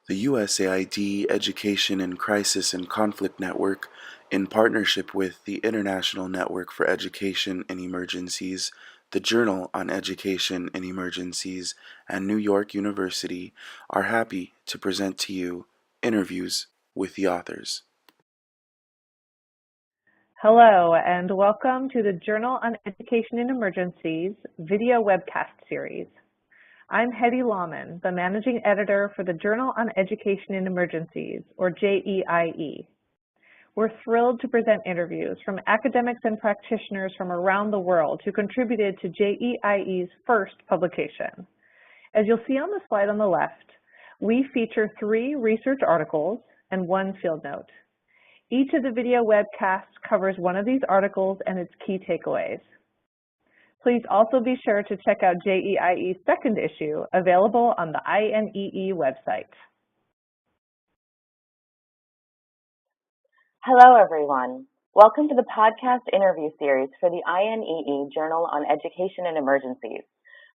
The USAID Education in Crisis and Conflict Network, in partnership with the International Network for Education in Emergencies, the Journal on Education in Emergencies, and New York University, are happy to present to you interviews with the authors. Hello, and welcome to the Journal on Education in Emergencies video webcast series. I'm Hedy Lawman, the Managing Editor for the Journal on Education in Emergencies, or JEiE. We're thrilled to present interviews from academics and practitioners from around the world who contributed to JEiE's first publication. As you'll see on the slide on the left, we feature 3 research articles and 1 field note. Each of the video webcasts covers one of these articles and its key takeaways. Please also be sure to check out JEiE's second issue, available on the INEE website. Hello, everyone. Welcome to the podcast interview series for the INEE Journal on Education in Emergencies.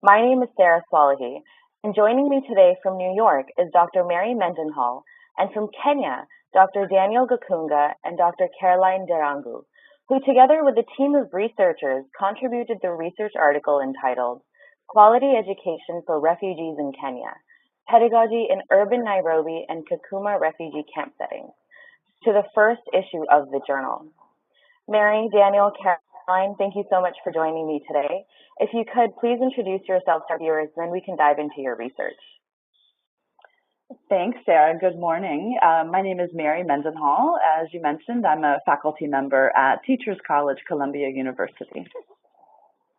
My name is Sarah Swalahi, and joining me today from New York is Dr. Mary Mendenhall, and from Kenya, Dr. Daniel Gakunga and Dr. Caroline Derangu, who together with a team of researchers contributed the research article entitled Quality Education for Refugees in Kenya, Pedagogy in Urban Nairobi and Kakuma Refugee Camp Settings, to the first issue of the journal. Mary, Daniel, Caroline, thank you so much for joining me today. If you could, please introduce yourselves to our viewers, then we can dive into your research. Thanks, Sarah. Good morning. My name is Mary Mendenhall. As you mentioned, I'm a faculty member at Teachers College, Columbia University.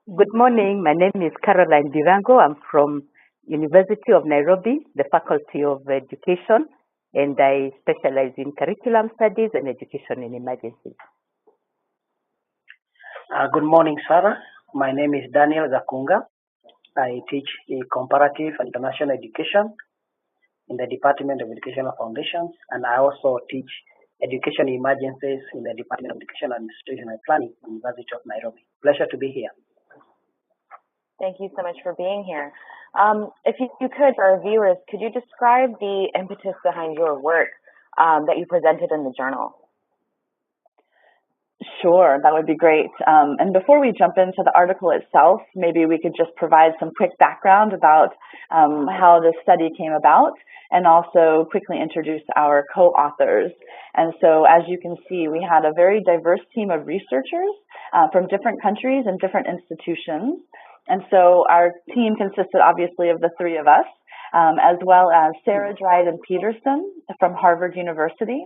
Good morning. My name is Caroline Derangu. I'm from University of Nairobi, the Faculty of Education, and I specialize in curriculum studies and education in emergencies. Good morning, Sarah. My name is Daniel Gakunga. I teach comparative and international education in the Department of Educational Foundations, and I also teach education emergencies in the Department of Education Administration and Planning, University of Nairobi. Pleasure to be here. Thank you so much for being here. If you could, for our viewers, could you describe the impetus behind your work that you presented in the journal? Sure, that would be great. And before we jump into the article itself, maybe we could just provide some quick background about how this study came about, and also quickly introduce our co-authors. And so, as you can see, we had a very diverse team of researchers from different countries and different institutions. And so our team consisted obviously of the 3 of us, as well as Sarah Dryden-Peterson from Harvard University,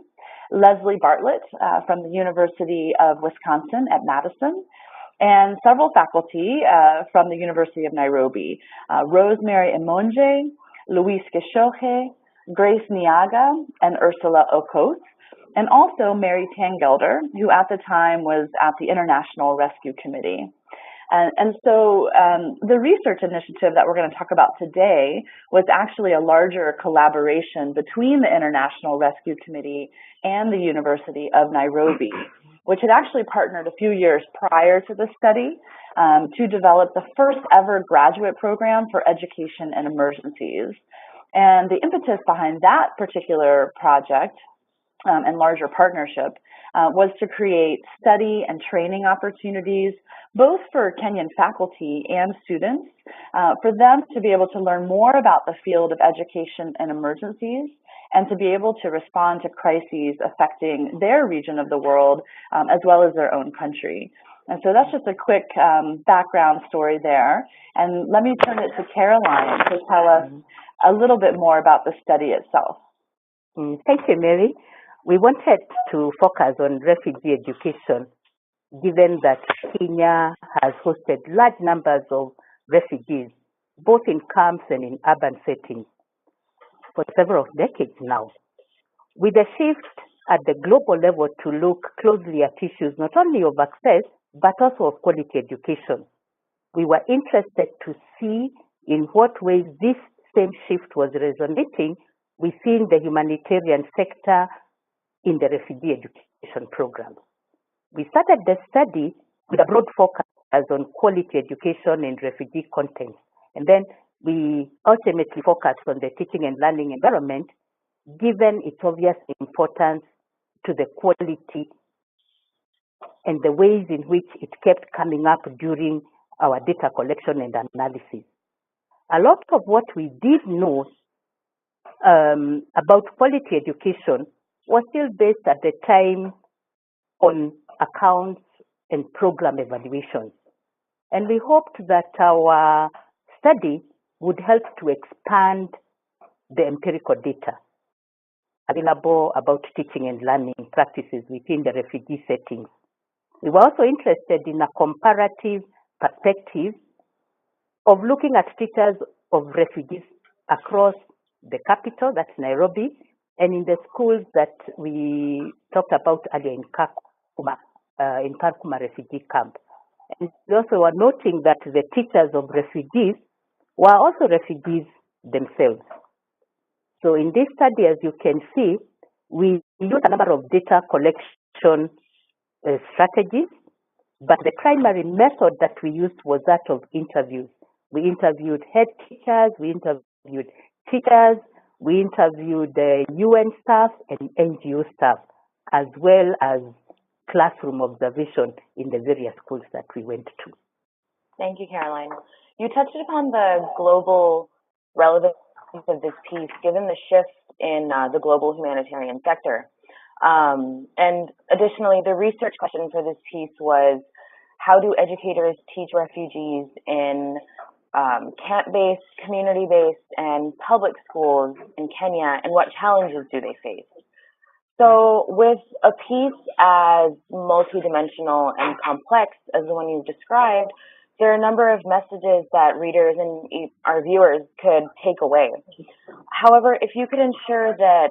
Leslie Bartlett from the University of Wisconsin at Madison, and several faculty from the University of Nairobi, Rosemary Emonje, Luis Geshoje, Grace Niaga, and Ursula Okoth, and also Mary Tangelder, who at the time was at the International Rescue Committee. And so the research initiative that we're going to talk about today was actually a larger collaboration between the International Rescue Committee and the University of Nairobi, which had actually partnered a few years prior to the study to develop the first ever graduate program for education in emergencies. And the impetus behind that particular project and larger partnership was to create study and training opportunities, both for Kenyan faculty and students, for them to be able to learn more about the field of education and emergencies, and to be able to respond to crises affecting their region of the world, as well as their own country. And so that's just a quick background story there. And let me turn it to Caroline to tell us a little bit more about the study itself. Thank you, Mary. We wanted to focus on refugee education, given that Kenya has hosted large numbers of refugees, both in camps and in urban settings, for several decades now. With a shift at the global level to look closely at issues not only of access, but also of quality education, we were interested to see in what ways this same shift was resonating within the humanitarian sector in the refugee education program. We started the study with a broad focus on quality education in refugee contexts, and then we ultimately focused on the teaching and learning environment given its obvious importance to the quality and the ways in which it kept coming up during our data collection and analysis. A lot of what we did know about quality education was still based at the time on accounts and program evaluations. And we hoped that our study would help to expand the empirical data available about teaching and learning practices within the refugee settings. We were also interested in a comparative perspective of looking at teachers of refugees across the capital, that's Nairobi, and in the schools that we talked about earlier in Kakuma refugee camp. And we also were noting that the teachers of refugees were also refugees themselves. So in this study, as you can see, we used a number of data collection strategies, but the primary method that we used was that of interviews. We interviewed head teachers, we interviewed teachers, we interviewed the UN staff and NGO staff, as well as classroom observation in the various schools that we went to. Thank you, Caroline. You touched upon the global relevance of this piece, given the shift in the global humanitarian sector. And additionally, the research question for this piece was, how do educators teach refugees in camp-based, community-based, and public schools in Kenya, and what challenges do they face? So with a piece as multidimensional and complex as the one you've described, there are a number of messages that readers and our viewers could take away. However, if you could ensure that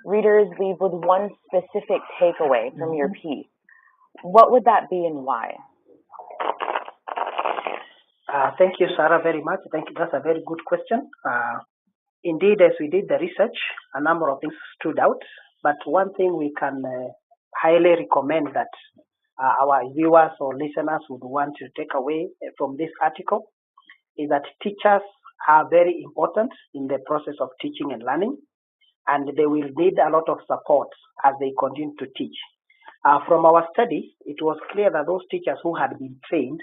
readers leave with one specific takeaway from your piece, what would that be and why? Thank you, Sarah, very much. Thank you. That's a very good question. Indeed, as we did the research, a number of things stood out. But one thing we can highly recommend that our viewers or listeners would want to take away from this article is that teachers are very important in the process of teaching and learning, and they will need a lot of support as they continue to teach. From our study, it was clear that those teachers who had been trained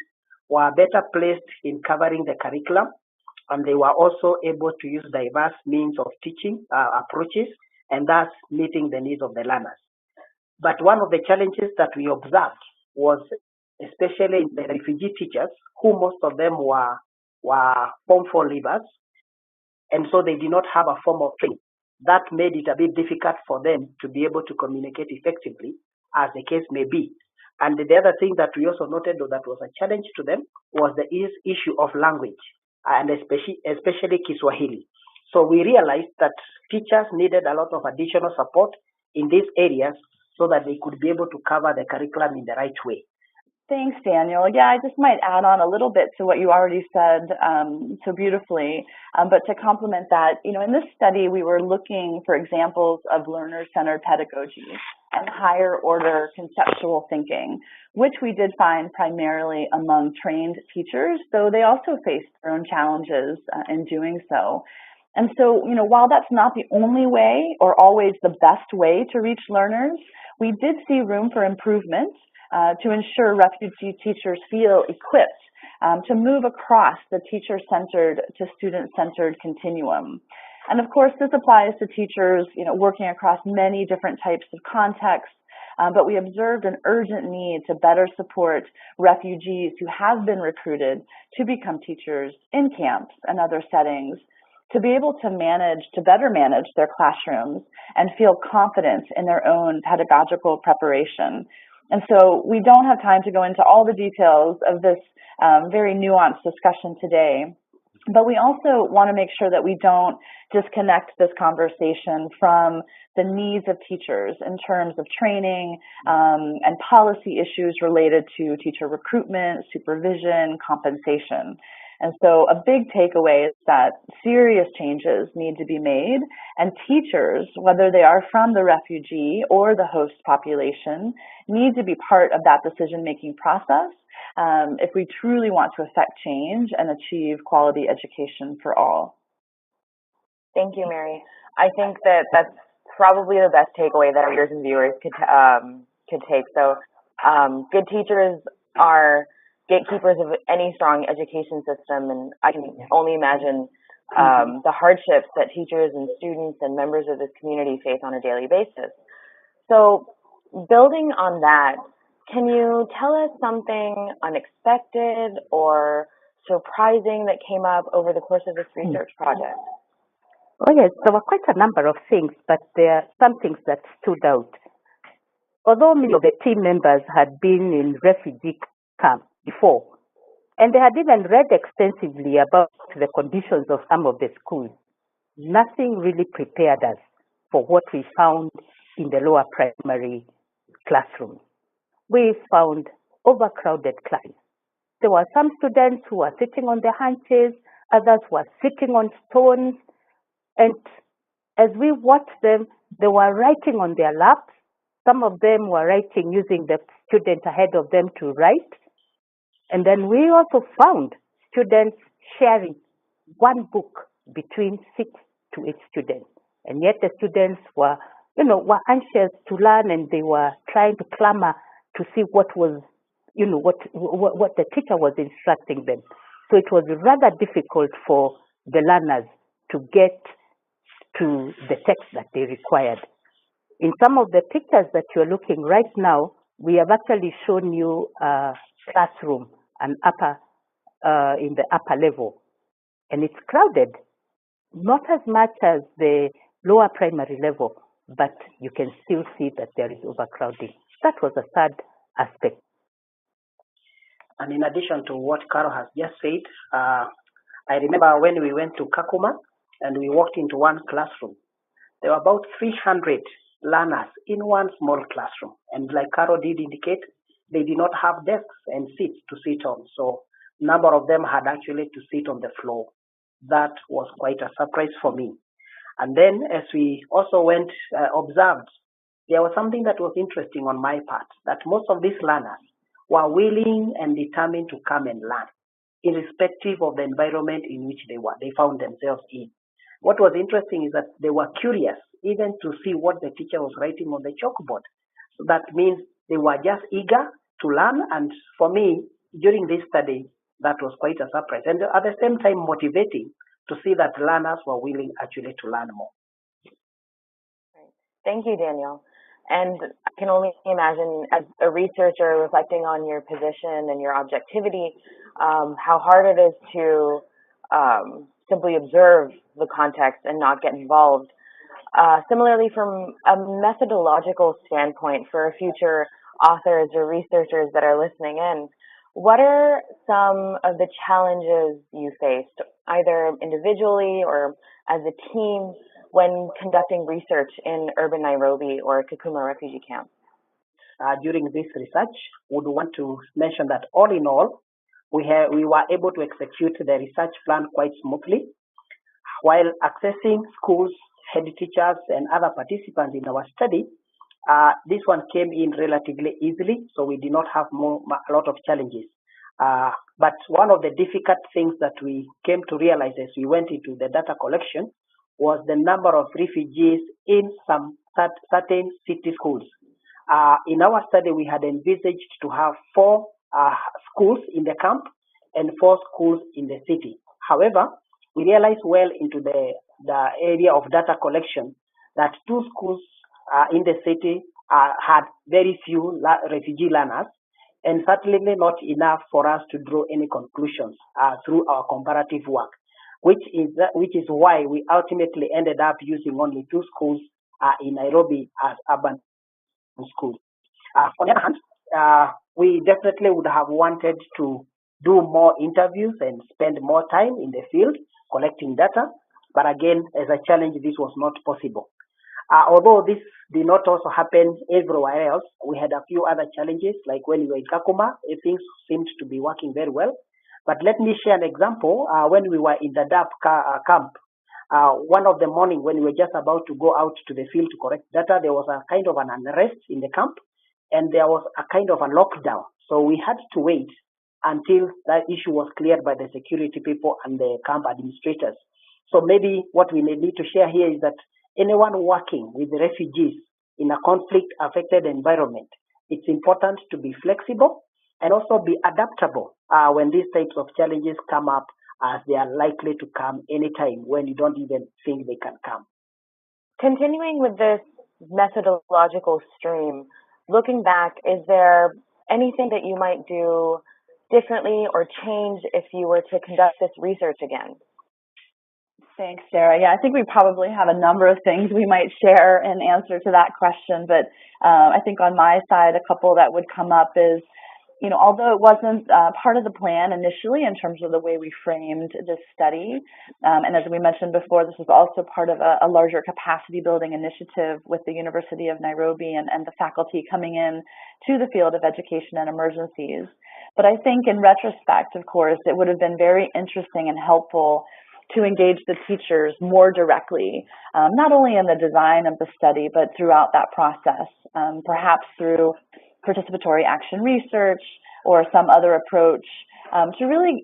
were better placed in covering the curriculum, and they were also able to use diverse means of teaching approaches, and thus meeting the needs of the learners. But one of the challenges that we observed was especially the refugee teachers, who most of them were Form 4 leavers, and so they did not have a form of training. That made it a bit difficult for them to be able to communicate effectively, as the case may be. And the other thing that we also noted that was a challenge to them was the issue of language, and especially Kiswahili. So we realized that teachers needed a lot of additional support in these areas so that they could be able to cover the curriculum in the right way. Thanks, Daniel. Yeah, I just might add on a little bit to what you already said so beautifully. But to complement that, in this study, we were looking for examples of learner-centered pedagogy and higher order conceptual thinking, which we did find primarily among trained teachers, though they also faced their own challenges in doing so. And so, while that's not the only way or always the best way to reach learners, we did see room for improvement to ensure refugee teachers feel equipped to move across the teacher-centered to student-centered continuum. And of course, this applies to teachers, working across many different types of contexts, but we observed an urgent need to better support refugees who have been recruited to become teachers in camps and other settings, to be able to better manage their classrooms and feel confident in their own pedagogical preparation. And so we don't have time to go into all the details of this very nuanced discussion today, but we also want to make sure that we don't disconnect this conversation from the needs of teachers in terms of training and policy issues related to teacher recruitment, supervision, compensation. And so a big takeaway is that serious changes need to be made, and teachers, whether they are from the refugee or the host population, need to be part of that decision-making process if we truly want to affect change and achieve quality education for all. Thank you, Mary. I think that that's probably the best takeaway that our readers and viewers could take. So, good teachers are gatekeepers of any strong education system, and I can only imagine the hardships that teachers and students and members of this community face on a daily basis. So, building on that, can you tell us something unexpected or surprising that came up over the course of this research project? Oh yes, there were quite a number of things, but there are some things that stood out. Although many of the team members had been in refugee camps before, and they had even read extensively about the conditions of some of the schools, nothing really prepared us for what we found in the lower primary classrooms. We found overcrowded classes. There were some students who were sitting on their haunches, others were sitting on stones, and as we watched them, they were writing on their laps. Some of them were writing using the student ahead of them to write. And then we also found students sharing one book between 6 to 8 students. And yet the students were anxious to learn, and they were trying to clamor to see what was, what the teacher was instructing them. So it was rather difficult for the learners to get to the text that they required. In some of the pictures that you're looking right now, we have actually shown you a classroom, in the upper level, and it's crowded, not as much as the lower primary level, but you can still see that there is overcrowding. That was a third aspect. And in addition to what Carol has just said, I remember when we went to Kakuma and we walked into one classroom, there were about 300 learners in one small classroom. And like Carol did indicate, they did not have desks and seats to sit on. So a number of them had actually to sit on the floor. That was quite a surprise for me. And then as we also went, observed, there was something that was interesting on my part, that most of these learners were willing and determined to come and learn, irrespective of the environment in which they found themselves in. What was interesting is that they were curious even to see what the teacher was writing on the chalkboard. So that means they were just eager to learn, and for me, during this study, that was quite a surprise. And at the same time, motivating to see that learners were willing actually to learn more. Thank you, Daniel. And I can only imagine, as a researcher reflecting on your position and your objectivity, how hard it is to simply observe the context and not get involved. Similarly, from a methodological standpoint, for future authors or researchers that are listening in, what are some of the challenges you faced, either individually or as a team, when conducting research in urban Nairobi or Kakuma refugee camp? During this research, we would want to mention that all in all, we were able to execute the research plan quite smoothly, while accessing schools, head teachers, and other participants in our study. This one came in relatively easily, so we did not have a lot of challenges. But one of the difficult things that we came to realize as we went into the data collection was the number of refugees in some certain city schools. In our study, we had envisaged to have 4 schools in the camp and 4 schools in the city. However, we realized well into the area of data collection that 2 schools in the city had very few refugee learners, and certainly not enough for us to draw any conclusions through our comparative work, which is why we ultimately ended up using only 2 schools in Nairobi as urban schools. On the other hand, we definitely would have wanted to do more interviews and spend more time in the field collecting data, but again, as a challenge, this was not possible. Although this did not also happen everywhere else, we had a few other challenges, like when we were in Kakuma, things seemed to be working very well. But let me share an example. When we were in the DAP camp, one of the morning when we were just about to go out to the field to collect data, there was a kind of an unrest in the camp, and there was a kind of a lockdown. So we had to wait until that issue was cleared by the security people and the camp administrators. So maybe what we may need to share here is that anyone working with refugees in a conflict-affected environment, it's important to be flexible and also be adaptable when these types of challenges come up, as they are likely to come anytime when you don't even think they can come. Continuing with this methodological stream, looking back, is there anything that you might do differently or change if you were to conduct this research again? Thanks, Sarah. Yeah, I think we probably have a number of things we might share in answer to that question, but I think on my side, a couple that would come up is, although it wasn't part of the plan initially in terms of the way we framed this study, and as we mentioned before, this is also part of a larger capacity building initiative with the University of Nairobi and the faculty coming in to the field of education and emergencies. But I think in retrospect, of course, it would have been very interesting and helpful to engage the teachers more directly, not only in the design of the study, but throughout that process, perhaps through participatory action research or some other approach, to really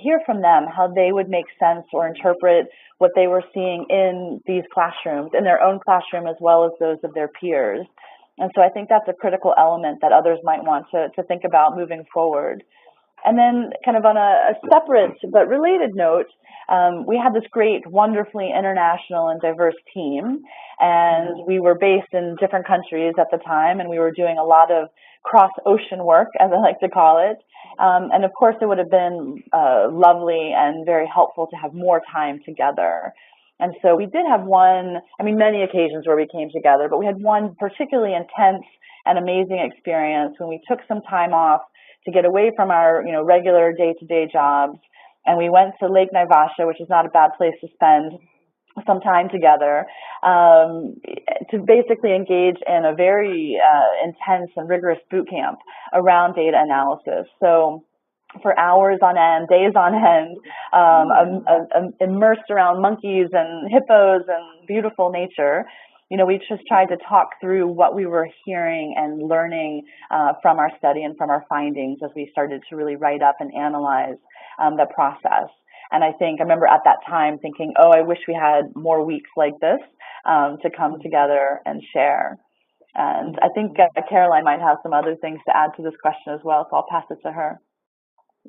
hear from them how they would make sense or interpret what they were seeing in these classrooms, in their own classroom as well as those of their peers. And so I think that's a critical element that others might want to think about moving forward. And then kind of on a separate but related note, we had this great, wonderfully international and diverse team, and we were based in different countries at the time, and we were doing a lot of cross-ocean work, as I like to call it. And of course, it would have been lovely and very helpful to have more time together. And so we did have many occasions where we came together, but we had one particularly intense and amazing experience when we took some time off to get away from our, regular day-to-day jobs. And we went to Lake Naivasha, which is not a bad place to spend some time together, to basically engage in a very intense and rigorous boot camp around data analysis. So for hours on end, days on end, immersed around monkeys and hippos and beautiful nature. We just tried to talk through what we were hearing and learning from our study and from our findings as we started to really write up and analyze the process. And I remember at that time thinking, I wish we had more weeks like this to come together and share. And I think Caroline might have some other things to add to this question as well, so I'll pass it to her.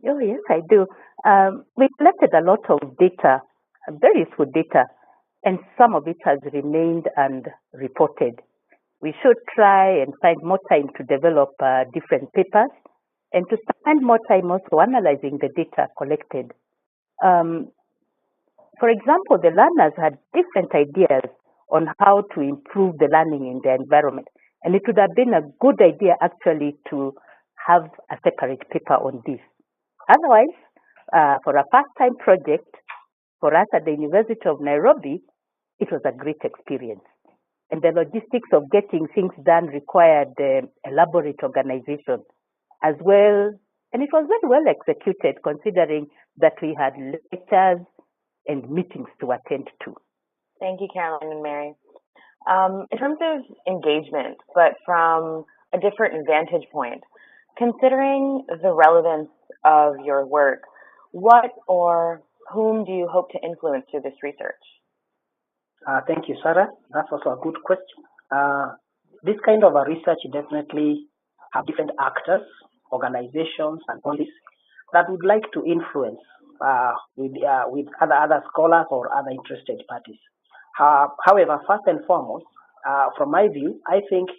Oh, yes, I do. We collected a lot of data, very useful data, and some of it has remained unreported. We should try and find more time to develop different papers and to spend more time also analyzing the data collected. For example, the learners had different ideas on how to improve the learning in their environment, and it would have been a good idea actually to have a separate paper on this. Otherwise, for a first-time project, for us at the University of Nairobi, it was a great experience. And the logistics of getting things done required elaborate organization as well. And it was very well executed, considering that we had lectures and meetings to attend to. Thank you, Caroline and Mary. In terms of engagement, but from a different vantage point, considering the relevance of your work, what or whom do you hope to influence through this research? Thank you, Sarah. That's also a good question. This kind of a research definitely have different actors, organizations, and bodies that would like to influence with other scholars or other interested parties. However, first and foremost, from my view, I think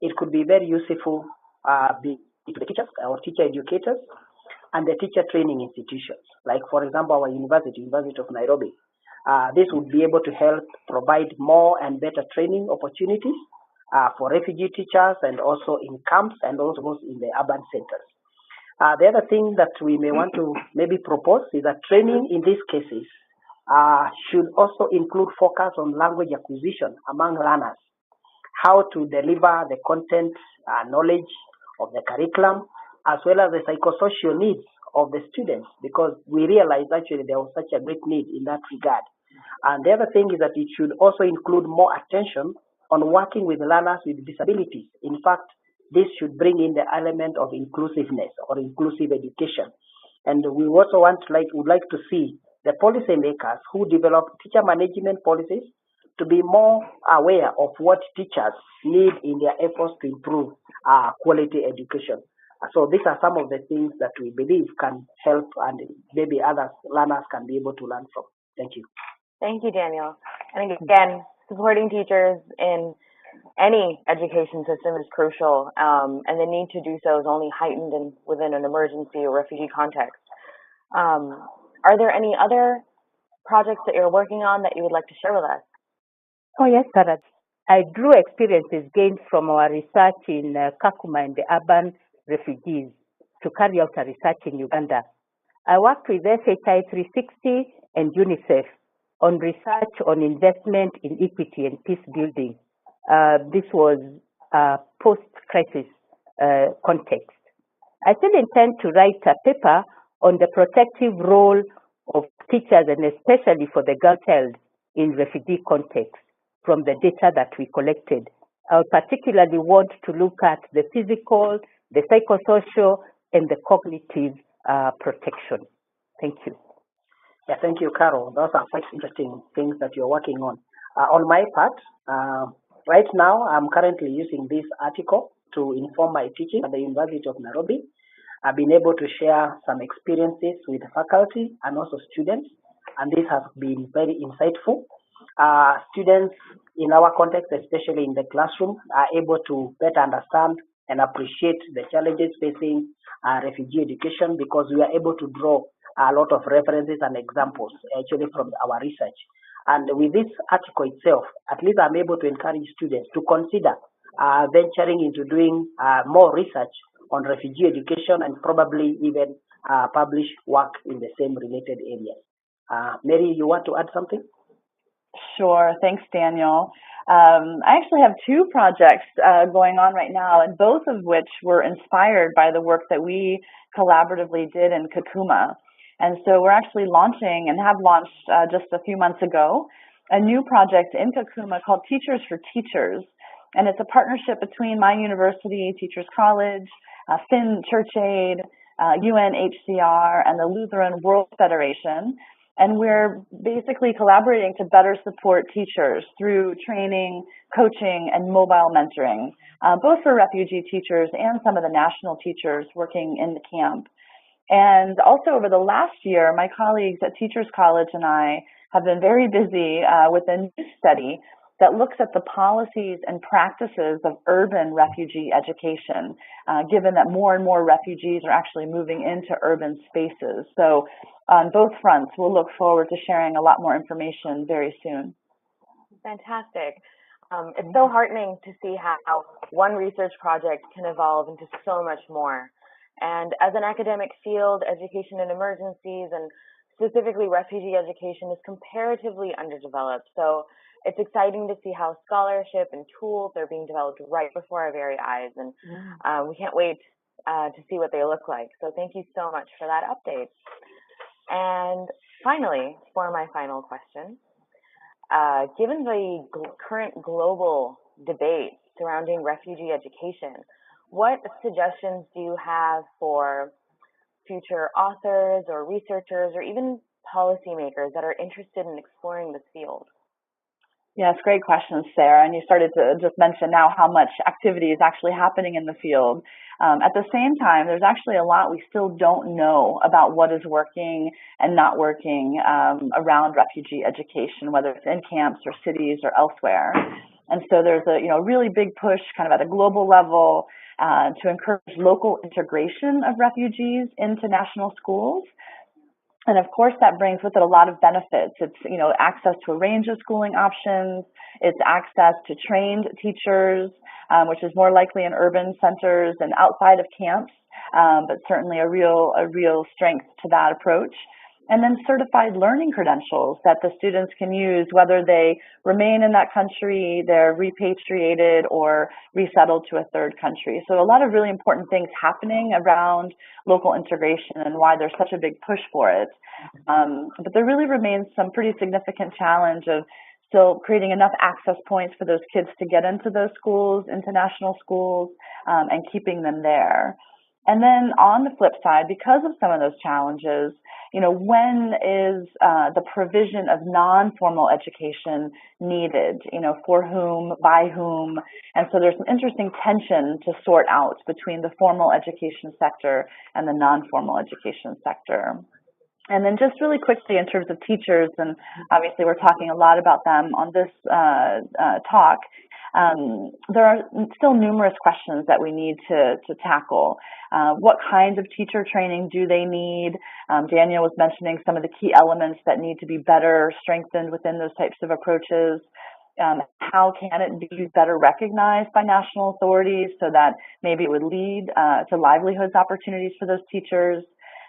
it could be very useful to the teachers or teacher educators and the teacher training institutions. Like, for example, our University of Nairobi. This would be able to help provide more and better training opportunities for refugee teachers, and also in camps and also in the urban centers. The other thing that we may want to maybe propose is that training in these cases should also include focus on language acquisition among learners, how to deliver the content, knowledge of the curriculum, as well as the psychosocial needs of the students, because we realize actually there was such a great need in that regard. And the other thing is that it should also include more attention on working with learners with disabilities. In fact, this should bring in the element of inclusiveness or inclusive education. And we also would like to see the policymakers who develop teacher management policies to be more aware of what teachers need in their efforts to improve quality education. So these are some of the things that we believe can help, and maybe other learners can be able to learn from. Thank you. Thank you, Daniel. And again, supporting teachers in any education system is crucial, and the need to do so is only heightened within an emergency or refugee context. Are there any other projects that you're working on that you would like to share with us? Oh, yes, Sarah. I drew experiences gained from our research in Kakuma and the urban refugees to carry out a research in Uganda. I worked with SHI 360 and UNICEF on research on investment in equity and peace building. This was a post-crisis context. I still intend to write a paper on the protective role of teachers, and especially for the girl child in refugee context, from the data that we collected. I particularly want to look at the physical, the psychosocial, and the cognitive protection. Thank you. Yeah, thank you, Carol. Those are quite interesting things that you're working on. On my part, right now, I'm currently using this article to inform my teaching at the University of Nairobi. I've been able to share some experiences with faculty and also students, and this has been very insightful. Students in our context, especially in the classroom, are able to better understand and appreciate the challenges facing refugee education, because we are able to draw a lot of references and examples actually from our research. And with this article itself, at least I'm able to encourage students to consider venturing into doing more research on refugee education, and probably even publish work in the same related areas. Mary, you want to add something? Sure. Thanks, Daniel. I actually have two projects going on right now, and both of which were inspired by the work that we collaboratively did in Kakuma. And so we're actually launching, and have launched just a few months ago, a new project in Kakuma called Teachers for Teachers. And it's a partnership between my university, Teachers College, Finn Church Aid, UNHCR, and the Lutheran World Federation. And we're basically collaborating to better support teachers through training, coaching, and mobile mentoring, both for refugee teachers and some of the national teachers working in the camp. And also over the last year, my colleagues at Teachers College and I have been very busy with a new study that looks at the policies and practices of urban refugee education, given that more and more refugees are actually moving into urban spaces. So on both fronts, we'll look forward to sharing a lot more information very soon. Fantastic. It's so heartening to see how one research project can evolve into so much more. And as an academic field, education in emergencies, and specifically refugee education, is comparatively underdeveloped. So it's exciting to see how scholarship and tools are being developed right before our very eyes. And we can't wait to see what they look like. So thank you so much for that update. And finally, for my final question, given the current global debate surrounding refugee education, what suggestions do you have for future authors or researchers or even policymakers that are interested in exploring this field? Yes, great questions, Sarah. And you started to just mention now how much activity is actually happening in the field. At the same time, there's actually a lot we still don't know about what is working and not working around refugee education, whether it's in camps or cities or elsewhere. And so there's a really big push kind of at a global level to encourage local integration of refugees into national schools. And of course, that brings with it a lot of benefits. It's, access to a range of schooling options. It's access to trained teachers, which is more likely in urban centers and outside of camps, but certainly a real strength to that approach. And then certified learning credentials that the students can use, whether they remain in that country, they're repatriated, or resettled to a third country. So a lot of really important things happening around local integration and why there's such a big push for it. But there really remains some pretty significant challenge of still creating enough access points for those kids to get into those schools, international schools, and keeping them there. And then on the flip side, because of some of those challenges, when is the provision of non-formal education needed? For whom, by whom? And so there's some interesting tension to sort out between the formal education sector and the non-formal education sector. And then just really quickly in terms of teachers, and obviously we're talking a lot about them on this talk, there are still numerous questions that we need to tackle. What kinds of teacher training do they need? Daniel was mentioning some of the key elements that need to be better strengthened within those types of approaches. How can it be better recognized by national authorities so that maybe it would lead to livelihoods opportunities for those teachers?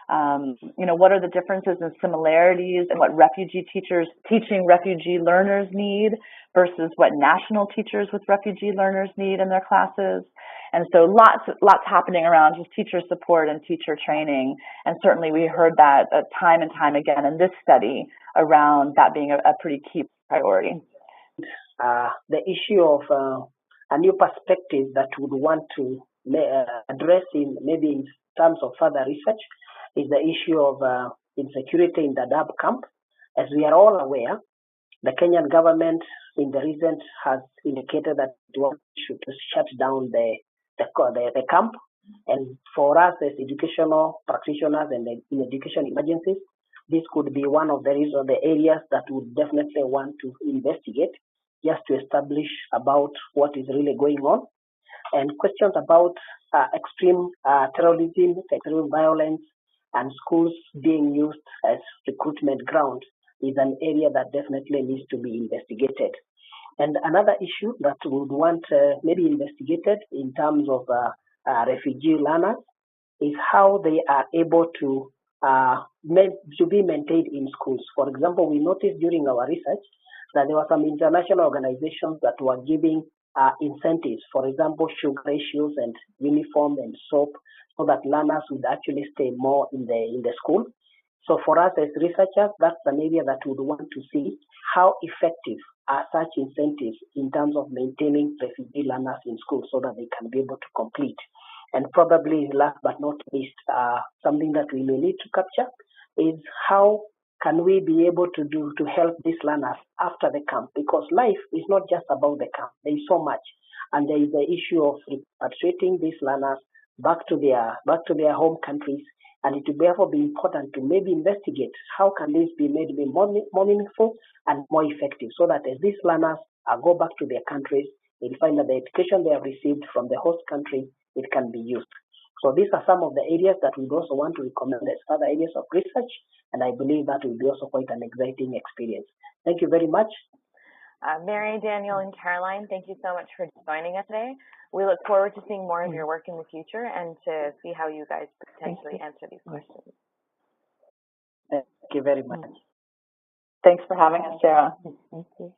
What are the differences and similarities in what refugee teachers teaching refugee learners need versus what national teachers with refugee learners need in their classes? And so lots happening around just teacher support and teacher training. And certainly we heard that time and time again in this study around that being a pretty key priority. The issue of a new perspective that we would want to address maybe in terms of further research is the issue of insecurity in the Dadaab camp. As we are all aware, the Kenyan government in the recent has indicated that it wants to shut down the camp. And for us as educational practitioners and in education emergencies, this could be one of the areas that we would definitely want to investigate, just to establish about what is really going on. And questions about extreme terrorism, extreme violence, and schools being used as recruitment ground is an area that definitely needs to be investigated. And another issue that we would want maybe investigated in terms of refugee learners is how they are able to be maintained in schools. For example, we noticed during our research that there were some international organizations that were giving incentives, for example, sugar ratios and uniform and soap, so that learners would actually stay more in the school. So for us as researchers, that's an area that we would want to see how effective are such incentives in terms of maintaining refugee learners in school so that they can be able to complete. And probably last but not least, something that we may need to capture is how can we be able to help these learners after the camp? Because life is not just about the camp. There is so much. And there is the issue of repatriating these learners back to their home countries. And it will therefore be important to maybe investigate how can this be made more meaningful and more effective, so that as these learners go back to their countries, they'll find that the education they have received from the host country, it can be used. So these are some of the areas that we also want to recommend as further areas of research, and I believe that will be also quite an exciting experience. Thank you very much. Mary, Daniel, and Caroline, thank you so much for joining us today. We look forward to seeing more of your work in the future and to see how you guys potentially answer these questions. Thank you very much. Thanks for having us, Sarah. Thank you.